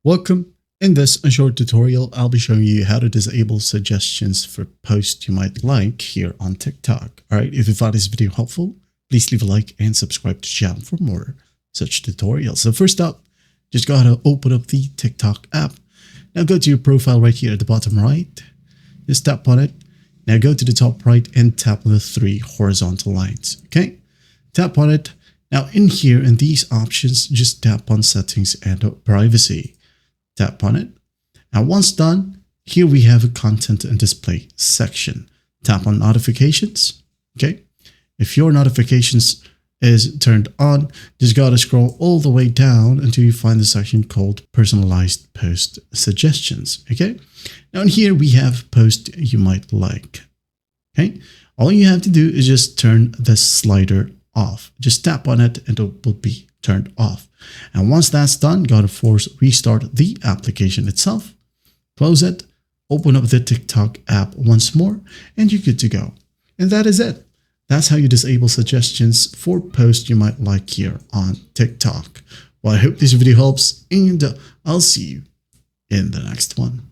Welcome. In this short tutorial, I'll be showing you how to disable suggestions for posts you might like here on TikTok. Alright, if you found this video helpful, please leave a like and subscribe to the channel for more such tutorials. So first up, just gotta open up the TikTok app. Now go to your profile right here at the bottom right. Just tap on it. Now go to the top right and tap on the three horizontal lines. Okay, tap on it. Now in here in these options, just tap on settings and privacy. Tap on it. Now once done, here we have a content and display section. Tap on notifications. Okay, if your notifications is turned on, just gotta scroll all the way down until you find the section called personalized post suggestions. Okay, now in here we have posts you might like. Okay, all you have to do is just turn this slider off. Just tap on it and it will be turned off. And once that's done, gotta restart the application itself, close it, open up the TikTok app once more, and you're good to go. And that is it. That's how you disable suggestions for posts you might like here on TikTok. Well, I hope this video helps, and I'll see you in the next one.